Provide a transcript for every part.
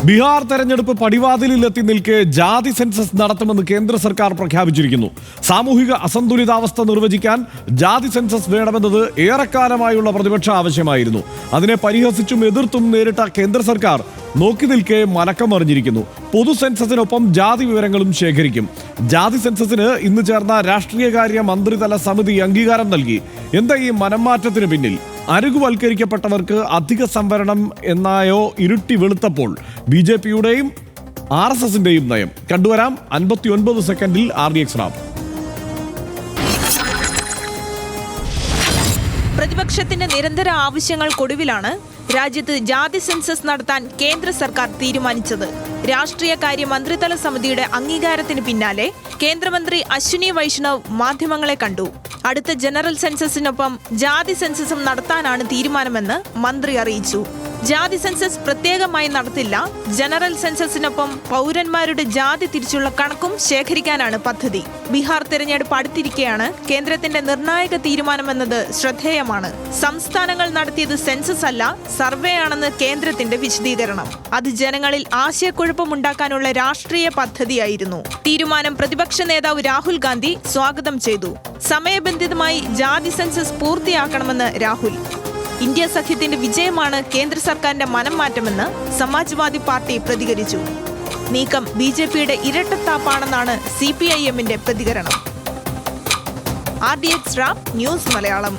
ബീഹാർ തെരഞ്ഞെടുപ്പ് പടിവാതിലിലെത്തി നിൽക്കെ ജാതി സെൻസസ് നടത്തുമെന്ന് കേന്ദ്ര സർക്കാർ പ്രഖ്യാപിച്ചിരിക്കുന്നു. സാമൂഹിക അസന്തുലിതാവസ്ഥ നിർവചിക്കാൻ ജാതി സെൻസസ് വേണമെന്നത് ഏറെക്കാലമായുള്ള പ്രതിപക്ഷ ആവശ്യമായിരുന്നു. അതിനെ പരിഹസിച്ചും എതിർത്തും നേരിട്ട കേന്ദ്ര സർക്കാർ നോക്കി നിൽക്കെ മലക്കം മറിഞ്ഞിരിക്കുന്നു. പൊതു സെൻസസിനൊപ്പം ജാതി വിവരങ്ങളും ശേഖരിക്കും. ജാതി സെൻസസിന് ഇന്ന് ചേർന്ന രാഷ്ട്രീയകാര്യ മന്ത്രിതല സമിതി അംഗീകാരം നൽകി. എന്താ ഈ മനംമാറ്റത്തിന് പിന്നിൽ? അരുകുവൽക്കരിക്കപ്പെട്ടവർക്ക് അധിക സംവരണം എന്നായോ ഇരുട്ടി വെളുത്തപ്പോൾ BJPയുടെയും RSSന്റെയും നയം കണ്ടുവരാം. 59 സെക്കൻഡിൽ RDX റാം. പ്രതിപക്ഷത്തിന്റെ നിരന്തര ആവശ്യങ്ങൾക്കൊടുവിലാണ് രാജ്യത്ത് ജാതി സെൻസസ് നടത്താൻ കേന്ദ്ര സർക്കാർ തീരുമാനിച്ചത്. രാഷ്ട്രീയകാര്യ മന്ത്രിതല സമിതിയുടെ അംഗീകാരത്തിന് പിന്നാലെ കേന്ദ്രമന്ത്രി അശ്വിനി വൈഷ്ണവ് മാധ്യമങ്ങളെ കണ്ടു. അടുത്ത ജനറൽ സെൻസസിനൊപ്പം ജാതി സെൻസസും നടത്താനാണ് തീരുമാനമെന്ന് മന്ത്രി അറിയിച്ചു. ജാതി സെൻസസ് പ്രത്യേകമായി നടത്തില്ല. ജനറൽ സെൻസസിനൊപ്പം പൗരന്മാരുടെ ജാതി തിരിച്ചുള്ള കണക്കും ശേഖരിക്കാനാണ് പദ്ധതി. ബീഹാർ തെരഞ്ഞെടുപ്പ് അടുത്തിരിക്കെയാണ് കേന്ദ്രത്തിന്റെ നിർണായക തീരുമാനമെന്നത് ശ്രദ്ധേയമാണ്. സംസ്ഥാനങ്ങൾ നടത്തിയത് സെൻസസ് അല്ല, സർവേ ആണെന്ന് കേന്ദ്രത്തിന്റെ വിശദീകരണം. അത് ജനങ്ങളിൽ ആശയക്കുഴപ്പമുണ്ടാക്കാനുള്ള രാഷ്ട്രീയ പദ്ധതിയായിരുന്നു. തീരുമാനം പ്രതിപക്ഷ നേതാവ് രാഹുൽ ഗാന്ധി സ്വാഗതം ചെയ്തു. സമയബന്ധിതമായി ജാതി സെൻസസ് പൂർത്തിയാക്കണമെന്ന് രാഹുൽ. ഇന്ത്യ സഖ്യത്തിന്റെ വിജയമാണ് കേന്ദ്ര സർക്കാരിന്റെ മനം മാറ്റമെന്ന് സമാജ്വാദി പാർട്ടി പ്രതികരിച്ചു. നീക്കം BJPയുടെ ഇരട്ടത്താപ്പാണെന്നാണ് CPIMന്റെ പ്രതികരണം. RDX Ram news Malayalam.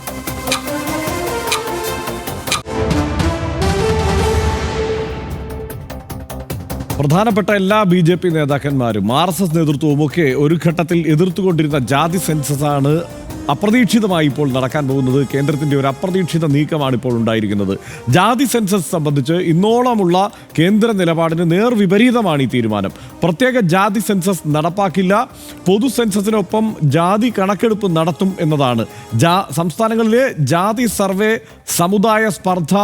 പ്രധാനപ്പെട്ട എല്ലാ BJP നേതാക്കന്മാരും RSS നേതൃത്വവും ഒക്കെ ഒരു ഘട്ടത്തിൽ എതിർത്തുകൊണ്ടിരുന്ന ജാതി സെൻസസ് ആണ് അപ്രതീക്ഷിതമായി ഇപ്പോൾ നടക്കാൻ പോകുന്നത്. കേന്ദ്രത്തിൻ്റെ ഒരു അപ്രതീക്ഷിത നീക്കമാണ് ഇപ്പോൾ ഉണ്ടായിരിക്കുന്നത്. ജാതി സെൻസസ് സംബന്ധിച്ച് ഇന്നോളമുള്ള കേന്ദ്ര നിലപാടിന് നേർവിപരീതമാണ് ഈ തീരുമാനം. പ്രത്യേക ജാതി സെൻസസ് നടപ്പാക്കില്ല, പൊതു സെൻസസിനൊപ്പം ജാതി കണക്കെടുപ്പ് നടത്തും എന്നതാണ്. സംസ്ഥാനങ്ങളിലെ ജാതി സർവേ സമുദായ സ്പർദ്ധ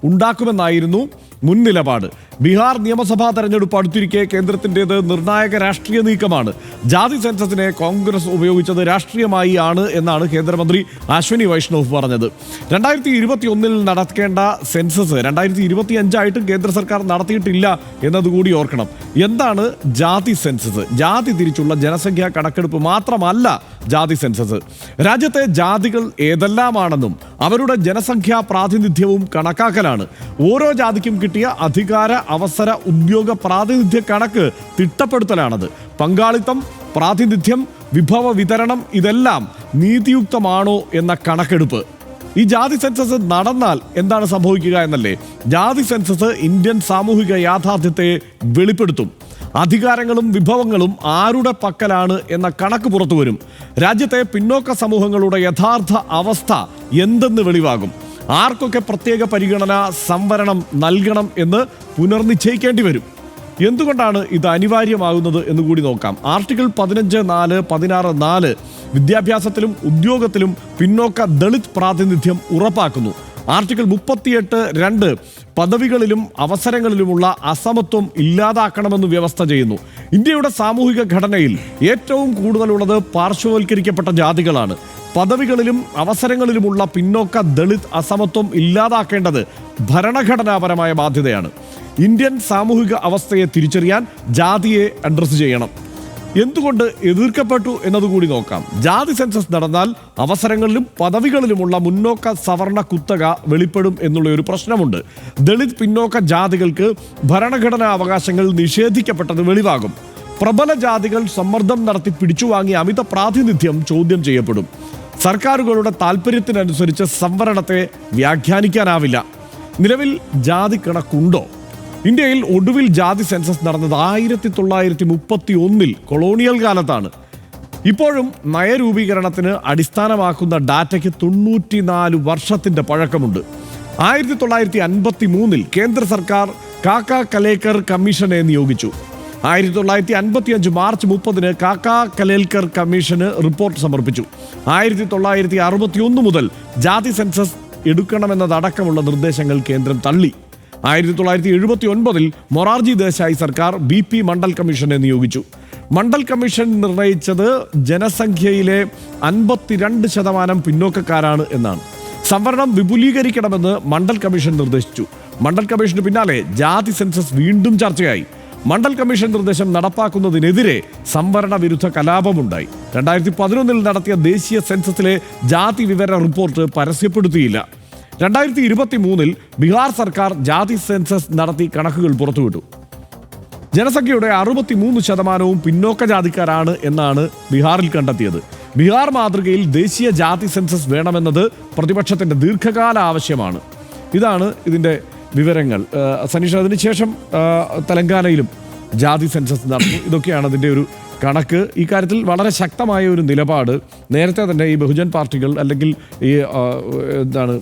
ഉണ്ടാക്കുമെന്നായിരുന്നു മുൻ നിലപാട്. ബീഹാർ നിയമസഭാ തെരഞ്ഞെടുപ്പ് അടുത്തിരിക്കെ കേന്ദ്രത്തിൻ്റേത് നിർണായക രാഷ്ട്രീയ നീക്കമാണ്. ജാതി സെൻസസിനെ കോൺഗ്രസ് ഉപയോഗിച്ചത് രാഷ്ട്രീയമായി ആണ് എന്നാണ് കേന്ദ്രമന്ത്രി അശ്വിനി വൈഷ്ണവ് പറഞ്ഞത്. 2021 നടക്കേണ്ട സെൻസസ് 2025 കേന്ദ്ര സർക്കാർ നടത്തിയിട്ടില്ല എന്നതുകൂടി ഓർക്കണം. എന്താണ് ജാതി സെൻസസ്? ജാതി തിരിച്ചുള്ള ജനസംഖ്യാ കണക്കെടുപ്പ് മാത്രമല്ല ജാതി സെൻസസ്. രാജ്യത്തെ ജാതികൾ ഏതെല്ലാമാണെന്നും അവരുടെ ജനസംഖ്യാ പ്രാതിനിധ്യവും കണക്കാക്കലാണ്. ഓരോ ജാതിക്കും കിട്ടിയ അധികാര, അവസര, ഉദ്യോഗ പ്രാതിനിധ്യ കണക്ക് തിട്ടപ്പെടുത്തലാണത്. പങ്കാളിത്തം, പ്രാതിനിധ്യം, വിഭവ വിതരണം ഇതെല്ലാം നീതിയുക്തമാണോ എന്ന കണക്കെടുപ്പ്. ഈ ജാതി സെൻസസ് നടന്നാൽ എന്താണ് സംഭവിക്കുക എന്നല്ലേ? ജാതി സെൻസസ് ഇന്ത്യൻ സാമൂഹിക യാഥാർത്ഥ്യത്തെ വെളിപ്പെടുത്തും. അധികാരങ്ങളും വിഭവങ്ങളും ആരുടെ പക്കലാണ് എന്ന കണക്ക് പുറത്തു വരും. രാജ്യത്തെ പിന്നോക്ക സമൂഹങ്ങളുടെ യഥാർത്ഥ അവസ്ഥ എന്തെന്ന് വെളിവാകും. ആർക്കൊക്കെ പ്രത്യേക പരിഗണന, സംവരണം നൽകണം എന്ന് പുനർനിശ്ചയിക്കേണ്ടി വരും. എന്തുകൊണ്ടാണ് ഇത് അനിവാര്യമാകുന്നത് എന്നുകൂടി നോക്കാം. ആർട്ടിക്കിൾ 15(4), 16(4) വിദ്യാഭ്യാസത്തിലും ഉദ്യോഗത്തിലും പിന്നോക്ക ദളിത് പ്രാതിനിധ്യം ഉറപ്പാക്കുന്നു. ആർട്ടിക്കിൾ 38(2) പദവികളിലും അവസരങ്ങളിലുമുള്ള അസമത്വം ഇല്ലാതാക്കണമെന്ന് വ്യവസ്ഥ ചെയ്യുന്നു. ഇന്ത്യയുടെ സാമൂഹിക ഘടനയിൽ ഏറ്റവും കൂടുതലുള്ളത് പാർശ്വവൽക്കരിക്കപ്പെട്ട ജാതികളാണ്. പദവികളിലും അവസരങ്ങളിലുമുള്ള പിന്നോക്ക ദളിത് അസമത്വം ഇല്ലാതാക്കേണ്ടത് ഭരണഘടനാപരമായ ബാധ്യതയാണ്. ഇന്ത്യൻ സാമൂഹിക അവസ്ഥയെ തിരിച്ചറിയാൻ ജാതിയെ അഡ്രസ് ചെയ്യണം. എന്തുകൊണ്ട് എതിർക്കപ്പെട്ടു എന്നതുകൂടി നോക്കാം. ജാതി സെൻസസ് നടന്നാൽ അവസരങ്ങളിലും പദവികളിലുമുള്ള മുന്നോക്ക സവർണ കുത്തക വെളിപ്പെടും എന്നുള്ള ഒരു പ്രശ്നമുണ്ട്. ദളിത് പിന്നോക്ക ജാതികൾക്ക് ഭരണഘടനാ അവകാശങ്ങൾ നിഷേധിക്കപ്പെട്ടത് വെളിവാകും. പ്രബല ജാതികൾ സമ്മർദ്ദം നടത്തി പിടിച്ചുവാങ്ങിയ അമിത പ്രാതിനിധ്യം ചോദ്യം ചെയ്യപ്പെടും. സർക്കാരുകളുടെ താല്പര്യത്തിനനുസരിച്ച് സംവരണത്തെ വ്യാഖ്യാനിക്കാനാവില്ല. നിലവിൽ ജാതി കണക്കുണ്ടോ? ഇന്ത്യയിൽ ഒടുവിൽ ജാതി സെൻസസ് നടന്നത് 1931 കൊളോണിയൽ കാലത്താണ്. ഇപ്പോഴും നയരൂപീകരണത്തിന് അടിസ്ഥാനമാക്കുന്ന ഡാറ്റയ്ക്ക് 94 വർഷത്തിൻ്റെ പഴക്കമുണ്ട്. 1953 കേന്ദ്ര സർക്കാർ കാക്ക കലേക്കർ കമ്മീഷനെ നിയോഗിച്ചു. 1955 മാർച്ച് 30 കാക്ക കലേൽക്കർ കമ്മീഷന് റിപ്പോർട്ട് സമർപ്പിച്ചു. 1961 മുതൽ ജാതി സെൻസസ് എടുക്കണമെന്നതടക്കമുള്ള നിർദ്ദേശങ്ങൾ കേന്ദ്രം തള്ളി. 1979 മൊറാർജി ദേശായി സർക്കാർ BP മണ്ഡൽ കമ്മീഷനെ നിയോഗിച്ചു. മണ്ഡൽ കമ്മീഷൻ നിർണയിച്ചത് ജനസംഖ്യയിലെ 52% പിന്നോക്കക്കാരാണ് എന്നാണ്. സംവരണം വിപുലീകരിക്കണമെന്ന് മണ്ഡൽ കമ്മീഷൻ നിർദ്ദേശിച്ചു. മണ്ഡൽ കമ്മീഷന് പിന്നാലെ ജാതി സെൻസസ് വീണ്ടും ചർച്ചയായി. മണ്ഡൽ കമ്മീഷൻ നിർദ്ദേശം നടപ്പാക്കുന്നതിനെതിരെ സംവരണ വിരുദ്ധ കലാപമുണ്ടായി. 2011 നടത്തിയ ദേശീയ സെൻസസിലെ ജാതി വിവര റിപ്പോർട്ട് പരസ്യപ്പെടുത്തിയില്ല. 2023 ബീഹാർ സർക്കാർ ജാതി സെൻസസ് നടത്തി കണക്കുകൾ പുറത്തുവിട്ടു. ജനസംഖ്യയുടെ 63% പിന്നോക്ക ജാതിക്കാരാണ് എന്നാണ് ബീഹാറിൽ കണ്ടെത്തിയത്. ബീഹാർ മാതൃകയിൽ ദേശീയ ജാതി സെൻസസ് വേണമെന്നത് പ്രതിപക്ഷത്തിന്റെ ദീർഘകാല ആവശ്യമാണ്. ഇതാണ് ഇതിന്റെ വിവരങ്ങൾ. സനീഷ്, അതിനുശേഷം തെലങ്കാനയിലും ജാതി സെൻസസ് നടന്നു. ഇതൊക്കെയാണ് അതിൻ്റെ ഒരു കണക്ക്. ഈ കാര്യത്തിൽ വളരെ ശക്തമായ ഒരു നിലപാട് നേരത്തെ തന്നെ ഈ ബഹുജൻ പാർട്ടികൾ അല്ലെങ്കിൽ ഈ എന്താണ്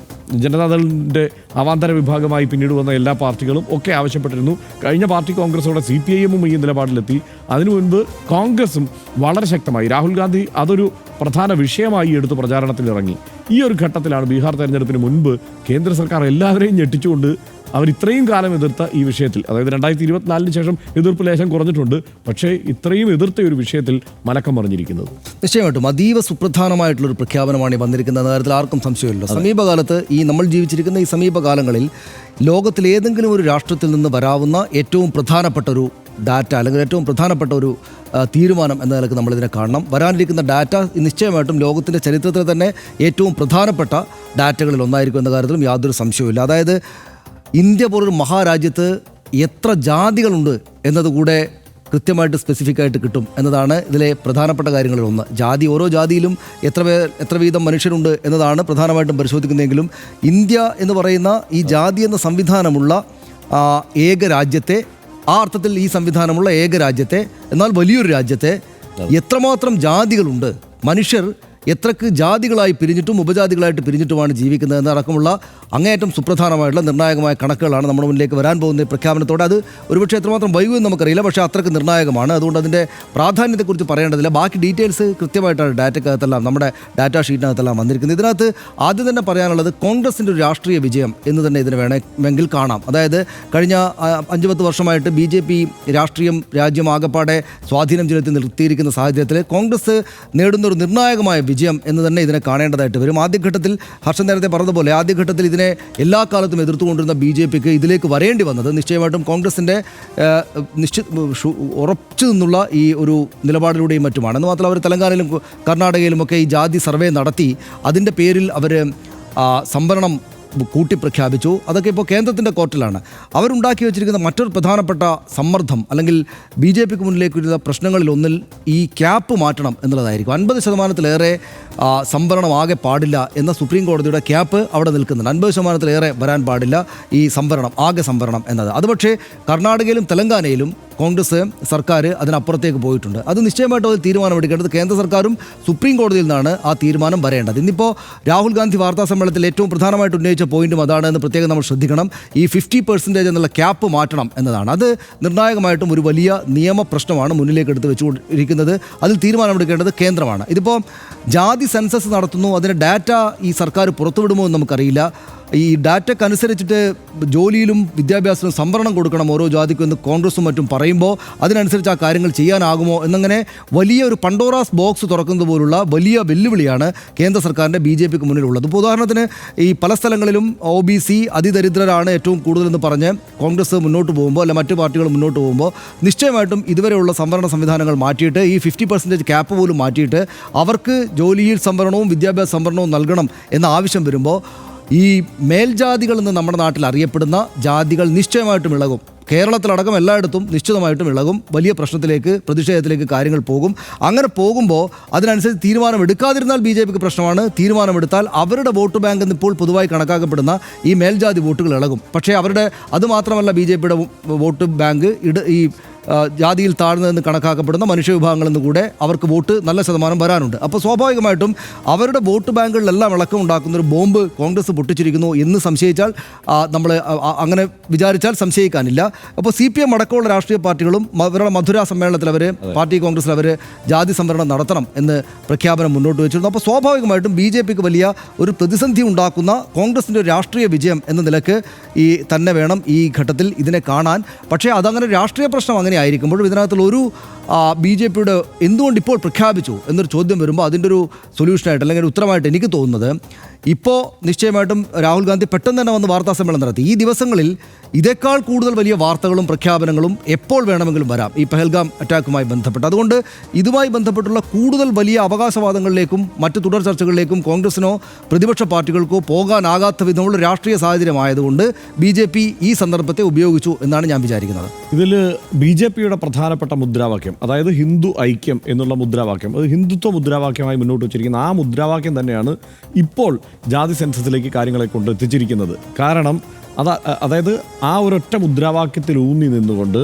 ജനതാദളിൻ്റെ അവാന്തര വിഭാഗമായി പിന്നീട് വന്ന എല്ലാ പാർട്ടികളും ഒക്കെ ആവശ്യപ്പെട്ടിരുന്നു. കഴിഞ്ഞ പാർട്ടി കോൺഗ്രസോടെ CPIM ഈ നിലപാടിലെത്തി. അതിനു മുൻപ് കോൺഗ്രസും വളരെ ശക്തമായി, രാഹുൽ ഗാന്ധി അതൊരു പ്രധാന വിഷയമായി എടുത്ത് പ്രചാരണത്തിലിറങ്ങി. ഈ ഒരു ഘട്ടത്തിലാണ് ബീഹാർ തെരഞ്ഞെടുപ്പിന് മുൻപ് കേന്ദ്ര സർക്കാർ എല്ലാവരെയും ഞെട്ടിച്ചുകൊണ്ട് അവർ ഇത്രയും കാലം എതിർത്ത ഈ വിഷയത്തിൽ, അതായത് 2024 ശേഷം എതിർപ്പ് ലേശം കുറഞ്ഞിട്ടുണ്ട്, പക്ഷേ ഇത്രയും എതിർത്ത ഒരു വിഷയത്തിൽ മലക്കം മറിഞ്ഞിരിക്കുന്നത് നിശ്ചയമായിട്ടും അതീവ സുപ്രധാനമായിട്ടുള്ളൊരു പ്രഖ്യാപനമാണ് ഈ വന്നിരിക്കുന്ന കാര്യത്തിൽ ആർക്കും സംശയമില്ല. സമീപകാലത്ത് നമ്മൾ ജീവിച്ചിരിക്കുന്ന ഈ സമീപകാലങ്ങളിൽ ലോകത്തിൽ ഏതെങ്കിലും ഒരു രാഷ്ട്രത്തിൽ നിന്ന് വരാവുന്ന ഏറ്റവും പ്രധാനപ്പെട്ട ഒരു ഡാറ്റ അല്ലെങ്കിൽ ഏറ്റവും പ്രധാനപ്പെട്ട ഒരു തീരുമാനം എന്ന നിലക്ക് നമ്മളിതിനെ കാണണം. വരാനിരിക്കുന്ന ഡാറ്റ നിശ്ചയമായിട്ടും ലോകത്തിൻ്റെ ചരിത്രത്തിൽ തന്നെ ഏറ്റവും പ്രധാനപ്പെട്ട ഡാറ്റകളിൽ ഒന്നായിരിക്കും എന്ന കാര്യത്തിലും യാതൊരു സംശയവുമില്ല. അതായത് ഇന്ത്യ പോലൊരു മഹാരാജ്യത്ത് എത്ര ജാതികളുണ്ട് എന്നതുകൂടെ കൃത്യമായിട്ട് സ്പെസിഫിക് ആയിട്ട് കിട്ടും എന്നതാണ് ഇതിലെ പ്രധാനപ്പെട്ട കാര്യങ്ങളിൽ ഒന്ന്. ജാതി, ഓരോ ജാതിയിലും എത്ര വീതം മനുഷ്യരുണ്ട് എന്നതാണ് പ്രധാനമായിട്ടും പരിശോധിക്കുന്നതെങ്കിലും ഇന്ത്യ എന്ന് പറയുന്ന ഈ ജാതി എന്ന സംവിധാനമുള്ള ഏക രാജ്യത്തെ, ആ അർത്ഥത്തിൽ ഈ സംവിധാനമുള്ള ഏക രാജ്യത്തെ, എന്നാൽ വലിയൊരു രാജ്യത്തെ എത്രമാത്രം ജാതികളുണ്ട്, മനുഷ്യർ എത്രക്ക് ജാതികളായി പിരിഞ്ഞിട്ടും ഉപജാതികളായിട്ട് പിരിഞ്ഞിട്ടുമാണ് ജീവിക്കുന്നത് എന്നടക്കമുള്ള അങ്ങേയറ്റം സുപ്രധാനമായിട്ടുള്ള നിർണായകമായ കണക്കുകളാണ് നമ്മുടെ മുന്നിലേക്ക് വരാൻ പോകുന്ന പ്രഖ്യാപനത്തോടെ. അത് ഒരുപക്ഷെ എത്രമാത്രം വൈകുമെന്ന് നമുക്കറിയില്ല, പക്ഷേ അത്രയ്ക്ക് നിർണായകമാണ്. അതുകൊണ്ട് അതിൻ്റെ പ്രാധാന്യത്തെക്കുറിച്ച് പറയേണ്ടതില്ല. ബാക്കി ഡീറ്റെയിൽസ് കൃത്യമായിട്ടാണ് ഡാറ്റക്കകത്തെല്ലാം, നമ്മുടെ ഡാറ്റാ ഷീറ്റിനകത്തെല്ലാം വന്നിരിക്കുന്നത്. ഇതിനകത്ത് ആദ്യം തന്നെ പറയാനുള്ളത് കോൺഗ്രസിൻ്റെ ഒരു രാഷ്ട്രീയ വിജയം എന്ന് തന്നെ ഇതിന് വേണമെങ്കിൽ കാണാം. അതായത് കഴിഞ്ഞ 5-10 വർഷമായിട്ട് BJP രാഷ്ട്രീയം രാജ്യമാകപ്പാടെ സ്വാധീനം ചെലുത്തി നിർത്തിയിരിക്കുന്ന സാഹചര്യത്തിൽ കോൺഗ്രസ് നേടുന്ന ഒരു നിർണായകമായ വിജയം എന്ന് തന്നെ ഇതിനെ കാണേണ്ടതായിട്ട് വരും. ആദ്യഘട്ടത്തിൽ ഹർഷൻ നേരത്തെ പറഞ്ഞതുപോലെ ആദ്യഘട്ടത്തിൽ ഇതിനെ എല്ലാ കാലത്തും എതിർത്തുകൊണ്ടിരുന്ന BJPക്ക് ഇതിലേക്ക് വരേണ്ടി വന്നത് നിശ്ചയമായിട്ടും കോൺഗ്രസിൻ്റെ ഉറച്ചു നിന്നുള്ള ഈ ഒരു നിലപാടിലൂടെയും മറ്റുമാണ്. എന്ന് മാത്രമല്ല അവർ തെലങ്കാനയിലും കർണാടകയിലുമൊക്കെ ഈ ജാതി സർവേ നടത്തി അതിൻ്റെ പേരിൽ അവർ സംവരണം കൂട്ടി പ്രഖ്യാപിച്ചു. അതൊക്കെ ഇപ്പോൾ കേന്ദ്രത്തിൻ്റെ കോർട്ടിലാണ്. അവരുണ്ടാക്കി വെച്ചിരിക്കുന്ന മറ്റൊരു പ്രധാനപ്പെട്ട സമ്മർദ്ദം അല്ലെങ്കിൽ BJPക്ക് മുന്നിലേക്ക് വരുന്ന പ്രശ്നങ്ങളിലൊന്നിൽ ഈ ക്യാപ്പ് മാറ്റണം എന്നുള്ളതായിരിക്കും. 50%-ലേറെ സംവരണം ആകെ പാടില്ല എന്ന സുപ്രീം കോടതിയുടെ ക്യാപ്പ് അവിടെ നിൽക്കുന്നുണ്ട്. 50%-ലേറെ വരാൻ പാടില്ല ഈ സംവരണം, ആകെ സംവരണം എന്നത്. അത് പക്ഷേ കർണാടകയിലും തെലങ്കാനയിലും കോൺഗ്രസ് സർക്കാർ അതിനപ്പുറത്തേക്ക് പോയിട്ടുണ്ട്. അത് നിശ്ചയമായിട്ടും ഒരു തീരുമാനമെടുക്കേണ്ടത് കേന്ദ്ര സർക്കാരും സുപ്രീം കോടതിയിൽ നിന്നാണ് ആ തീരുമാനം വരേണ്ടത്. ഇന്നിപ്പോൾ രാഹുൽ ഗാന്ധി വാർത്താ സമ്മേളനത്തിൽ ഏറ്റവും പ്രധാനമായിട്ട് ഉന്നയിച്ച പോയിന്റും അതാണ് എന്ന് പ്രത്യേകം നമ്മൾ ശ്രദ്ധിക്കണം. ഈ 50% എന്നുള്ള ക്യാപ്പ് മാറ്റണം എന്നതാണ്. അത് നിർണായകമായിട്ടും ഒരു വലിയ നിയമ പ്രശ്നമാണ് മുന്നിലേക്ക് എടുത്ത് വെച്ചുകൊണ്ടിരിക്കുന്നത്. അതിൽ തീരുമാനമെടുക്കേണ്ടത് കേന്ദ്രമാണ്. ഇതിപ്പോൾ ജാതി സെൻസസ് നടത്തുന്നു, അതിന് ഡാറ്റ ഈ സർക്കാർ പുറത്തുവിടുമോ എന്ന് നമുക്കറിയില്ല. ഈ ഡാറ്റക്കനുസരിച്ചിട്ട് ജോലിയിലും വിദ്യാഭ്യാസത്തിലും സംവരണം കൊടുക്കണം ഓരോ ജാതിക്കും എന്ന് കോൺഗ്രസും മറ്റും പറയുമ്പോൾ അതിനനുസരിച്ച് ആ കാര്യങ്ങൾ ചെയ്യാനാകുമോ എന്നങ്ങനെ വലിയ ഒരു പണ്ടോറാസ് ബോക്സ് തുറക്കുന്നത് പോലുള്ള വലിയ വെല്ലുവിളിയാണ് കേന്ദ്ര സർക്കാരിൻ്റെ BJPക്ക് മുന്നിലുള്ളത്. ഇപ്പോൾ ഉദാഹരണത്തിന് ഈ പല സ്ഥലങ്ങളിലും OBC അതിദരിദ്രരാണ് ഏറ്റവും കൂടുതലെന്ന് പറഞ്ഞ് കോൺഗ്രസ് മുന്നോട്ട് പോകുമ്പോൾ അല്ല മറ്റു പാർട്ടികൾ മുന്നോട്ട് പോകുമ്പോൾ നിശ്ചയമായിട്ടും ഇതുവരെയുള്ള സംവരണ സംവിധാനങ്ങൾ മാറ്റിയിട്ട് ഈ 50% ക്യാപ്പ് പോലും മാറ്റിയിട്ട് അവർക്ക് ജോലിയിൽ സംവരണവും വിദ്യാഭ്യാസ സംവരണവും നൽകണം എന്ന ആവശ്യം വരുമ്പോൾ ഈ മേൽജാതികൾ എന്ന് നമ്മുടെ നാട്ടിൽ അറിയപ്പെടുന്ന ജാതികൾ നിശ്ചയമായിട്ടും ഇളകും. കേരളത്തിലടക്കം എല്ലായിടത്തും നിശ്ചിതമായിട്ടും ഇളകും. വലിയ പ്രശ്നത്തിലേക്ക്, പ്രതിഷേധത്തിലേക്ക് കാര്യങ്ങൾ പോകും. അങ്ങനെ പോകുമ്പോൾ അതിനനുസരിച്ച് തീരുമാനം എടുക്കാതിരുന്നാൽ BJPക്ക് പ്രശ്നമാണ്. തീരുമാനമെടുത്താൽ അവരുടെ വോട്ട് ബാങ്ക് എന്ന് ഇപ്പോൾ പൊതുവായി കണക്കാക്കപ്പെടുന്ന ഈ മേൽജാതി വോട്ടുകൾ ഇളകും. പക്ഷേ അവരുടെ അതുമാത്രമല്ല BJPയുടെ വോട്ട് ബാങ്ക് ഈ ജാതിയിൽ താഴ്ന്നതെന്ന് കണക്കാക്കപ്പെടുന്ന മനുഷ്യവിഭാഗങ്ങളിൽ നിന്ന് കൂടെ അവർക്ക് വോട്ട് നല്ല ശതമാനം വരാനുണ്ട്. അപ്പോൾ സ്വാഭാവികമായിട്ടും അവരുടെ വോട്ട് ബാങ്കുകളിലെല്ലാം ഇളക്കം ഉണ്ടാക്കുന്നൊരു ബോംബ് കോൺഗ്രസ് പൊട്ടിച്ചിരിക്കുന്നു എന്ന് സംശയിച്ചാൽ നമ്മൾ അങ്ങനെ വിചാരിച്ചാൽ സംശയിക്കാനില്ല. അപ്പോൾ CPM അടക്കമുള്ള രാഷ്ട്രീയ പാർട്ടികളും അവരുടെ മധുര സമ്മേളനത്തിൽ അവർ പാർട്ടി കോൺഗ്രസിൽ അവർ ജാതി സംവരണം നടത്തണം എന്ന് പ്രഖ്യാപനം മുന്നോട്ട് വെച്ചിരുന്നു. അപ്പോൾ സ്വാഭാവികമായിട്ടും BJPക്ക് വലിയ ഒരു പ്രതിസന്ധി ഉണ്ടാക്കുന്ന കോൺഗ്രസിൻ്റെ രാഷ്ട്രീയ വിജയം എന്ന നിലക്ക് തന്നെ വേണം ഈ ഘട്ടത്തിൽ ഇതിനെ കാണാൻ. പക്ഷേ അതങ്ങനെ രാഷ്ട്രീയ പ്രശ്നം അങ്ങനെ ആയിരിക്കുമ്പോഴും ഇതിനകത്തുള്ള ഒരു BJPയുടെ എന്തുകൊണ്ട് ഇപ്പോൾ പ്രഖ്യാപിച്ചു എന്നൊരു ചോദ്യം വരുമ്പോൾ അതിൻ്റെ ഒരു സൊല്യൂഷനായിട്ട് അല്ലെങ്കിൽ ഒരു ഉത്തരമായിട്ട് എനിക്ക് തോന്നുന്നത്, ഇപ്പോൾ നിശ്ചയമായിട്ടും രാഹുൽ ഗാന്ധി പെട്ടെന്ന് തന്നെ വന്ന് വാർത്താ സമ്മേളനം നടത്തി. ഈ ദിവസങ്ങളിൽ ഇതേക്കാൾ കൂടുതൽ വലിയ വാർത്തകളും പ്രഖ്യാപനങ്ങളും എപ്പോൾ വേണമെങ്കിലും വരാം ഈ പെഹൽഗാം അറ്റാക്കുമായി ബന്ധപ്പെട്ട്. അതുകൊണ്ട് ഇതുമായി ബന്ധപ്പെട്ടുള്ള കൂടുതൽ വലിയ അവകാശവാദങ്ങളിലേക്കും മറ്റ് തുടർ ചർച്ചകളിലേക്കും കോൺഗ്രസിനോ പ്രതിപക്ഷ പാർട്ടികൾക്കോ പോകാനാകാത്ത വിധമുള്ള രാഷ്ട്രീയ സാഹചര്യമായതുകൊണ്ട് BJP ഈ സന്ദർഭത്തെ ഉപയോഗിച്ചു എന്നാണ് ഞാൻ വിചാരിക്കുന്നത്. ഇതിൽ BJPയുടെ പ്രധാനപ്പെട്ട മുദ്രാവാക്യം, അതായത് ഹിന്ദു ഐക്യം എന്നുള്ള മുദ്രാവാക്യം, അത് ഹിന്ദുത്വ മുദ്രാവാക്യമായി മുന്നോട്ട് വച്ചിരിക്കുന്ന ആ മുദ്രാവാക്യം തന്നെയാണ് ഇപ്പോൾ ജാതി സെൻസസിലേക്ക് കാര്യങ്ങളെ കൊണ്ട് എത്തിച്ചിരിക്കുന്നത്. കാരണം അതായത് ആ ഒരൊറ്റ മുദ്രാവാക്യത്തിൽ ഊന്നി നിന്നുകൊണ്ട്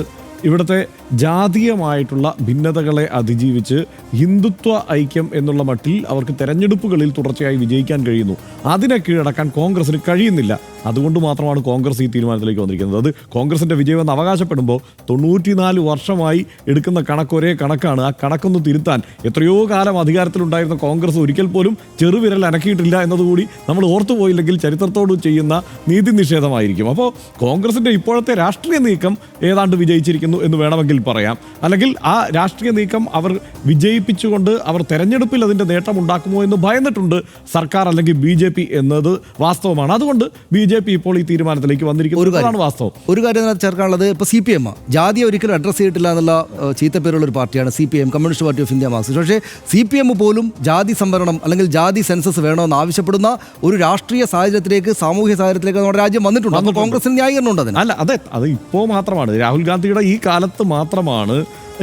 ഇവിടുത്തെ ജാതീയമായിട്ടുള്ള ഭിന്നതകളെ അതിജീവിച്ച് ഹിന്ദുത്വ ഐക്യം എന്നുള്ള മട്ടിൽ അവർക്ക് തെരഞ്ഞെടുപ്പുകളിൽ തുടർച്ചയായി വിജയിക്കാൻ കഴിയുന്നു. അതിനെ കീഴടക്കാൻ കോൺഗ്രസിന് കഴിയുന്നില്ല. അതുകൊണ്ട് മാത്രമാണ് കോൺഗ്രസ് ഈ തീരുമാനത്തിലേക്ക് വന്നിരിക്കുന്നത്. അത് കോൺഗ്രസിൻ്റെ വിജയമെന്ന് അവകാശപ്പെടുമ്പോൾ 94 വർഷമായി എടുക്കുന്ന കണക്ക് ഒരേ കണക്കാണ്. ആ കണക്കൊന്ന് തിരുത്താൻ എത്രയോ കാലം അധികാരത്തിലുണ്ടായിരുന്ന കോൺഗ്രസ് ഒരിക്കൽ പോലും ചെറുവിരൽ അനക്കിയിട്ടില്ല എന്നതുകൂടി നമ്മൾ ഓർത്തുപോയില്ലെങ്കിൽ ചരിത്രത്തോട് ചെയ്യുന്ന നീതി നിഷേധമായിരിക്കും. അപ്പോൾ കോൺഗ്രസിൻ്റെ ഇപ്പോഴത്തെ രാഷ്ട്രീയ നീക്കം ഏതാണ്ട് വിജയിച്ചിരിക്കുന്നു എന്ന് വേണമെങ്കിൽ പറയാം. അല്ലെങ്കിൽ ആ രാഷ്ട്രീയ നീക്കം അവർ വിജയിപ്പിച്ചുകൊണ്ട് അവർ തെരഞ്ഞെടുപ്പിൽ അതിൻ്റെ നേട്ടമുണ്ടാക്കുമോ എന്ന് ഭയന്നിട്ടുണ്ട് സർക്കാർ അല്ലെങ്കിൽ BJP എന്നത് വാസ്തവമാണ്. അതുകൊണ്ട് BJP ഇപ്പോൾ ഈ തീരുമാനത്തിലേക്ക് വന്നിരിക്കുന്നത് വാസ്തവം. ഒരു കാര്യം ചേർക്കാനുള്ളത്, ഇപ്പോൾ CPM ജാതിയെ ഒരിക്കലും അഡ്രസ്സ് ചെയ്തിട്ടില്ല എന്നുള്ള ചീത്തപ്പേരുള്ള ഒരു പാർട്ടിയാണ് CPM, communist party of India Marxist. പക്ഷേ CPM പോലും ജാതി സംവരണം അല്ലെങ്കിൽ ജാതി സെൻസസ് വേണമെന്ന് ആവശ്യപ്പെടുന്ന ഒരു രാഷ്ട്രീയ സാഹചര്യത്തിലേക്ക്, സാമൂഹ്യ സാഹചര്യത്തിലേക്ക് നമ്മുടെ രാജ്യം വന്നിട്ടുണ്ട്. അപ്പോൾ കോൺഗ്രസിന് ന്യായീകരണം ഉണ്ട് അതിന്. അല്ല, അതെ, അത് ഇപ്പോൾ മാത്രമാണ്, രാഹുൽ ഗാന്ധിയുടെ ഈ കാലത്ത് മാത്രമാണ്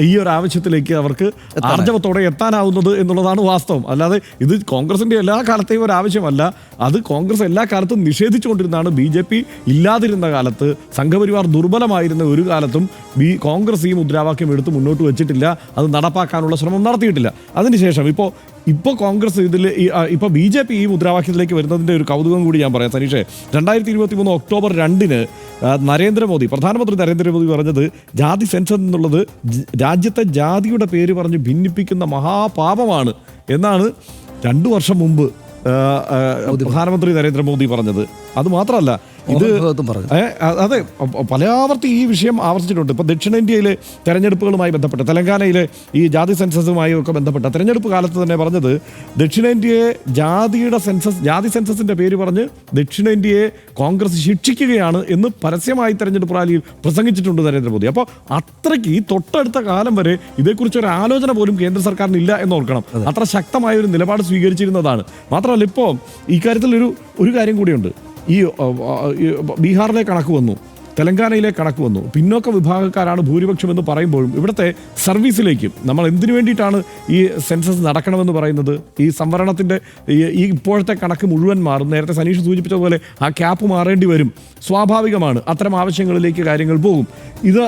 ഈ ഒരു ആവശ്യത്തിലേക്ക് അവർക്ക് ആർജവത്തോടെ എത്താനാവുന്നത് എന്നുള്ളതാണ് വാസ്തവം. അല്ലാതെ ഇത് കോൺഗ്രസിൻ്റെ എല്ലാ കാലത്തെയും ഒരു ആവശ്യമല്ല. അത് കോൺഗ്രസ് എല്ലാ കാലത്തും നിഷേധിച്ചുകൊണ്ടിരുന്നതാണ്. BJP ഇല്ലാതിരുന്ന കാലത്ത്, സംഘപരിവാർ ദുർബലമായിരുന്ന ഒരു കാലത്തും കോൺഗ്രസ് ഈ മുദ്രാവാക്യം എടുത്ത് മുന്നോട്ട് വെച്ചിട്ടില്ല. അത് നടപ്പാക്കാനുള്ള ശ്രമം നടത്തിയിട്ടില്ല. അതിനുശേഷം ഇപ്പോൾ കോൺഗ്രസ് ഇപ്പോൾ BJP ഈ മുദ്രാവാക്യത്തിലേക്ക് വരുന്നതിൻ്റെ ഒരു കൗതുകം കൂടി ഞാൻ പറയാം സനീഷേ. 2023 ഒക്ടോബർ 2 നരേന്ദ്രമോദി, പ്രധാനമന്ത്രി നരേന്ദ്രമോദി പറഞ്ഞത് ജാതി സെൻസസ് എന്നുള്ളത് രാജ്യത്തെ ജാതിയുടെ പേര് പറഞ്ഞ് ഭിന്നിപ്പിക്കുന്ന മഹാപാപമാണ് എന്നാണ് 2 വർഷം മുമ്പ് പ്രധാനമന്ത്രി നരേന്ദ്രമോദി പറഞ്ഞത്. അതുമാത്രമല്ല, ഇത് അതെ പലയാവർത്തി ഈ വിഷയം ആവർത്തിച്ചിട്ടുണ്ട്. ഇപ്പോൾ ദക്ഷിണേന്ത്യയിലെ തെരഞ്ഞെടുപ്പുകളുമായി ബന്ധപ്പെട്ട്, തെലങ്കാനയിലെ ഈ ജാതി സെൻസസുമായി ഒക്കെ ബന്ധപ്പെട്ട തെരഞ്ഞെടുപ്പ് കാലത്ത് തന്നെ പറഞ്ഞത് ദക്ഷിണേന്ത്യയെ ജാതി സെൻസസിൻ്റെ പേര് പറഞ്ഞ് ദക്ഷിണേന്ത്യയെ കോൺഗ്രസ് ശിക്ഷിക്കുകയാണ് എന്ന് പരസ്യമായി തെരഞ്ഞെടുപ്പ് റാലിയിൽ പ്രസംഗിച്ചിട്ടുണ്ട് നരേന്ദ്രമോദി. അപ്പോൾ അത്രയ്ക്ക് ഈ തൊട്ടടുത്ത കാലം വരെ ഇതേക്കുറിച്ചൊരു ആലോചന പോലും കേന്ദ്ര സർക്കാരിന് ഇല്ല എന്നോർക്കണം. അത്ര ശക്തമായ ഒരു നിലപാട് സ്വീകരിച്ചിരുന്നതാണ്. മാത്രമല്ല, ഇപ്പോൾ ഇക്കാര്യത്തിൽ ഒരു കാര്യം കൂടിയുണ്ട്. ഈ ബീഹാറിലെ കണക്ക് വന്നു, തെലങ്കാനയിലെ കണക്ക് വന്നു. പിന്നോക്ക വിഭാഗക്കാരാണ് ഭൂരിപക്ഷം എന്ന് പറയുമ്പോഴും ഇവിടുത്തെ സർവീസിലേക്ക് നമ്മൾ എന്തിനു വേണ്ടിയിട്ടാണ് ഈ സെൻസസ് നടക്കണമെന്ന് പറയുന്നത്? ഈ സംവരണത്തിൻ്റെ ഈ ഇപ്പോഴത്തെ കണക്ക് മുഴുവൻ മാറും. നേരത്തെ സനീഷ് സൂചിപ്പിച്ചതുപോലെ ആ ക്യാപ്പ് മാറേണ്ടി വരും, സ്വാഭാവികമാണ്. അത്തരം ആവശ്യങ്ങളിലേക്ക് കാര്യങ്ങൾ പോകും. ഇത്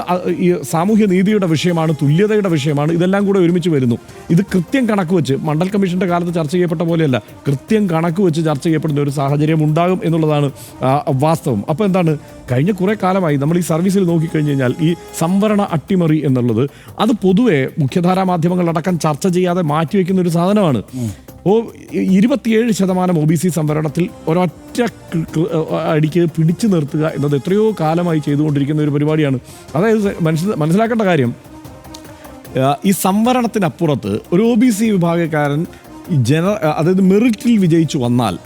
ഈ സാമൂഹ്യ നീതിയുടെ വിഷയമാണ്, തുല്യതയുടെ വിഷയമാണ്. ഇതെല്ലാം കൂടെ ഒരുമിച്ച് വരുന്നു. ഇത് കൃത്യം കണക്ക് വെച്ച്, മണ്ഡൽ കമ്മീഷൻ്റെ കാലത്ത് ചർച്ച ചെയ്യപ്പെട്ട പോലെയല്ല, കൃത്യം കണക്ക് വെച്ച് ചർച്ച ചെയ്യപ്പെടുന്ന ഒരു സാഹചര്യം ഉണ്ടാകും എന്നുള്ളതാണ് വാസ്തവം. അപ്പോൾ എന്താണ്, കഴിഞ്ഞ കുറേ കാലമായി നമ്മൾ ഈ സർവീസിൽ നോക്കിക്കഴിഞ്ഞ് കഴിഞ്ഞാൽ ഈ സംവരണ അട്ടിമറി എന്നുള്ളത് അത് പൊതുവെ മുഖ്യധാരാ മാധ്യമങ്ങളടക്കം ചർച്ച ചെയ്യാതെ മാറ്റിവെക്കുന്ന ഒരു സാധനമാണ്. 27% OBC സംവരണത്തിൽ ഒരൊറ്റ അടിക്ക് പിടിച്ചു നിർത്തുക എന്നത് എത്രയോ കാലമായി ചെയ്തുകൊണ്ടിരിക്കുന്ന ഒരു പരിപാടിയാണ്. അതായത് മനസ്സിലാക്കേണ്ട കാര്യം, ഈ സംവരണത്തിനപ്പുറത്ത് ഒരു OBC വിഭാഗക്കാരൻ അതായത് മെറിറ്റിൽ വിജയിച്ചു വന്നാൽ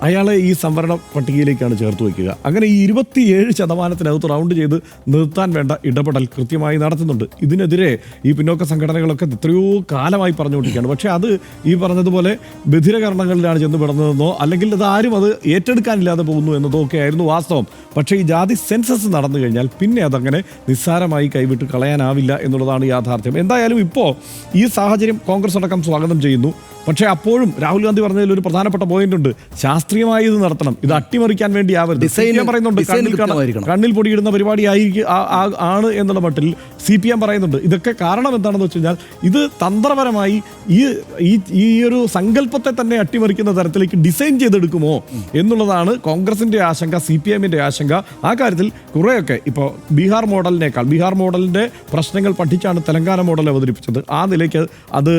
അയാളെ ഈ സംവരണ പട്ടികയിലേക്കാണ് ചേർത്ത് വയ്ക്കുക. അങ്ങനെ ഈ 27% റൗണ്ട് ചെയ്ത് നിർത്താൻ വേണ്ട ഇടപെടൽ കൃത്യമായി നടത്തുന്നുണ്ട്. ഇതിനെതിരെ ഈ പിന്നോക്ക സംഘടനകളൊക്കെ എത്രയോ കാലമായി പറഞ്ഞുകൊണ്ടിരിക്കുകയാണ്. പക്ഷേ അത് ഈ പറഞ്ഞതുപോലെ ബധിരകരണങ്ങളിലാണ് ചെന്ന് പെടുന്നതെന്നോ അല്ലെങ്കിൽ ആരും അത് ഏറ്റെടുക്കാനില്ലാതെ പോകുന്നു എന്നതോ ഒക്കെ ആയിരുന്നു വാസ്തവം. പക്ഷേ ഈ ജാതി സെൻസസ് നടന്നു കഴിഞ്ഞാൽ പിന്നെ അതങ്ങനെ നിസ്സാരമായി കൈവിട്ട് കളയാനാവില്ല എന്നുള്ളതാണ് യാഥാർത്ഥ്യം. എന്തായാലും ഇപ്പോൾ ഈ സാഹചര്യം കോൺഗ്രസ് അടക്കം സ്വാഗതം ചെയ്യുന്നു. പക്ഷേ അപ്പോഴും രാഹുൽ ഗാന്ധി പറഞ്ഞതിൽ ഒരു പ്രധാനപ്പെട്ട പോയിന്റ് ഉണ്ട്. ശാസ്ത്രീയമായി ഇത് നടത്തണം, ഇത് അട്ടിമറിക്കാൻ വേണ്ടി ആവരുത്. പറയുന്നുണ്ട് കണ്ണിൽ പൊടിയിടുന്ന പരിപാടി ആണ് എന്നുള്ള മട്ടിൽ CPM പറയുന്നുണ്ട്. ഇതൊക്കെ കാരണം എന്താണെന്ന് വെച്ച് കഴിഞ്ഞാൽ ഇത് തന്ത്രപരമായി ഈ ഒരു സങ്കല്പത്തെ തന്നെ അട്ടിമറിക്കുന്ന തരത്തിലേക്ക് ഡിസൈൻ ചെയ്തെടുക്കുമോ എന്നുള്ളതാണ് കോൺഗ്രസിൻ്റെ ആശങ്ക, CPMൻ്റെ ആശങ്ക. ആ കാര്യത്തിൽ കുറേയൊക്കെ ഇപ്പോൾ ബീഹാർ മോഡലിൻ്റെ പ്രശ്നങ്ങൾ പഠിച്ചാണ് തെലങ്കാന മോഡൽ അവതരിപ്പിച്ചത്. ആ നിലയ്ക്ക് അത്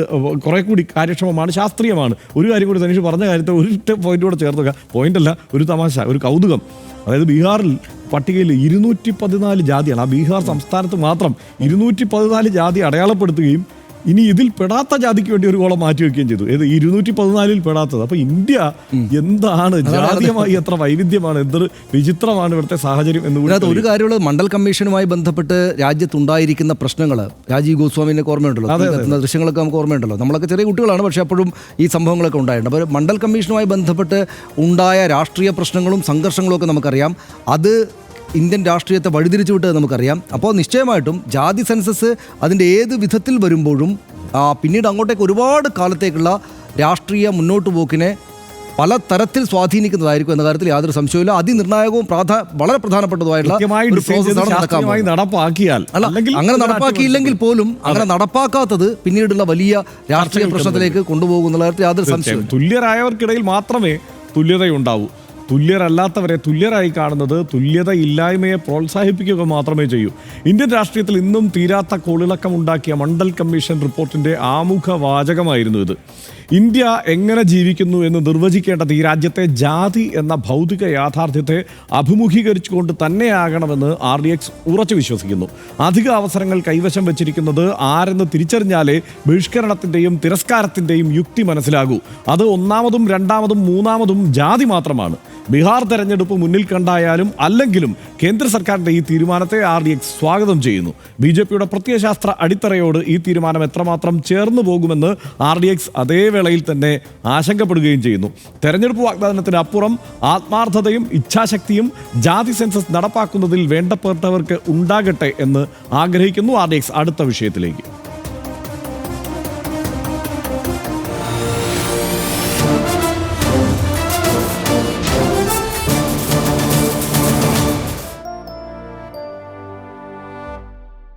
കുറെ കൂടി കാര്യക്ഷമമാണ്, അത് ശാസ്ത്രീയമാണ്. ഒരു കാര്യം കൂടി തനിഷ് പറഞ്ഞ കാര്യത്തെ ഒരു പോയിന്റ് കൂടെ ചേർത്തുക, പോയിന്റ് അല്ല, ഒരു തമാശ, ഒരു കൗതുകം. അതായത് ബീഹാറിൽ പട്ടികയിൽ 214 ജാതിയാണ്. ആ ബീഹാർ സംസ്ഥാനത്ത് മാത്രം 214 ജാതി അടയാളപ്പെടുത്തുകയും ഇനി ഇതിൽ പെടാത്ത ജാതിക്ക് വേണ്ടി ഒരു കോളം മാറ്റി വെക്കുകയും ചെയ്തു. ഏത് 214 പെടാത്തത്. അപ്പൊ ഇന്ത്യ എന്താണ്, ജാതീയമായി എത്ര വൈവിധ്യമാണ്, എന്തൊരു വിചിത്രമാണ് ഇവിടുത്തെ സാഹചര്യം എന്ന് കൂടി. ഒരു കാര്യമുള്ള മണ്ഡൽ കമ്മീഷനുമായി ബന്ധപ്പെട്ട് രാജ്യത്തുണ്ടായിരിക്കുന്ന പ്രശ്നങ്ങൾ, രാജീവ് ഗോസ്വാമിനെ ഓർമ്മയുണ്ടല്ലോ, ദൃശ്യങ്ങളൊക്കെ നമുക്ക് ഓർമ്മയുണ്ടല്ലോ. നമ്മളൊക്കെ ചെറിയ കുട്ടികളാണ്, പക്ഷേ അപ്പോഴും ഈ സംഭവങ്ങളൊക്കെ ഉണ്ടായിട്ടുണ്ട്. അപ്പോൾ മണ്ഡൽ കമ്മീഷനുമായി ബന്ധപ്പെട്ട് ഉണ്ടായ രാഷ്ട്രീയ പ്രശ്നങ്ങളും സംഘർഷങ്ങളും ഒക്കെ നമുക്കറിയാം. അത് ഇന്ത്യൻ രാഷ്ട്രീയത്തെ വഴിതിരിച്ചു വിട്ടത് നമുക്കറിയാം. അപ്പോൾ നിശ്ചയമായിട്ടും ജാതി സെൻസസ് അതിൻ്റെ ഏത് വിധത്തിൽ വരുമ്പോഴും പിന്നീട് അങ്ങോട്ടേക്ക് ഒരുപാട് കാലത്തേക്കുള്ള രാഷ്ട്രീയ മുന്നോട്ട് പോക്കിനെ പല തരത്തിൽ സ്വാധീനിക്കുന്നതായിരിക്കും എന്ന കാര്യത്തിൽ യാതൊരു സംശയവുമില്ല. അതിനിർണായകവും വളരെ പ്രധാനപ്പെട്ടതുമായിട്ടുള്ള ഒരു പ്രോസസ്സാണ് നടപ്പാക്കിയാൽ, അല്ല അങ്ങനെ നടപ്പാക്കിയില്ലെങ്കിൽ പോലും അങ്ങനെ നടപ്പാക്കാത്തത് പിന്നീടുള്ള വലിയ രാഷ്ട്രീയ പ്രശ്നത്തിലേക്ക് കൊണ്ടുപോകുന്ന കാര്യത്തിൽ യാതൊരു സംശയവും. തുല്യരായവർക്കിടയിൽ മാത്രമേ തുല്യതയുണ്ടാവൂ. തുല്യരല്ലാത്തവരെ തുല്യരായി കാണുന്നത് തുല്യതയില്ലായ്മയെ പ്രോത്സാഹിപ്പിക്കുക മാത്രമേ ചെയ്യൂ. ഇന്ത്യൻ രാഷ്ട്രീയത്തിൽ ഇന്നും തീരാത്ത കോളിളക്കമുണ്ടാക്കിയ മണ്ഡൽ കമ്മീഷൻ റിപ്പോർട്ടിന്റെ ആമുഖ വാചകമായിരുന്നു ഇത്. ഇന്ത്യ എങ്ങനെ ജീവിക്കുന്നു എന്ന് നിർവചിക്കേണ്ടത് ഈ രാജ്യത്തെ ജാതി എന്ന ഭൗതിക യാഥാർത്ഥ്യത്തെ അഭിമുഖീകരിച്ചുകൊണ്ട് തന്നെയാകണമെന്ന് RDX ഉറച്ചു വിശ്വസിക്കുന്നു. അധിക അവസരങ്ങൾ കൈവശം വെച്ചിരിക്കുന്നത് ആരെന്ന് തിരിച്ചറിഞ്ഞാലേ ബഹിഷ്കരണത്തിൻ്റെയും തിരസ്കാരത്തിൻ്റെയും യുക്തി മനസ്സിലാകൂ. അത് ഒന്നാമതും രണ്ടാമതും മൂന്നാമതും ജാതി മാത്രമാണ്. ബീഹാർ തെരഞ്ഞെടുപ്പ് മുന്നിൽ കണ്ടായാലും അല്ലെങ്കിലും കേന്ദ്ര സർക്കാരിൻ്റെ ഈ തീരുമാനത്തെ RDX സ്വാഗതം ചെയ്യുന്നു. BJPയുടെ പ്രത്യയശാസ്ത്ര അടിത്തറയോട് ഈ തീരുമാനം എത്രമാത്രം ചേർന്നു പോകുമെന്ന് RDX അതേ വേളയിൽ തന്നെ ആശങ്കപ്പെടുകയും ചെയ്യുന്നു. തെരഞ്ഞെടുപ്പ് വാഗ്ദാനത്തിന് അപ്പുറം ആത്മാർത്ഥതയും ഇച്ഛാശക്തിയും ജാതി സെൻസസ് നടപ്പാക്കുന്നതിൽ വേണ്ടപ്പെട്ടവർക്ക് ഉണ്ടാകട്ടെ എന്ന് ആഗ്രഹിക്കുന്നു RDX. അടുത്ത വിഷയത്തിലേക്ക്.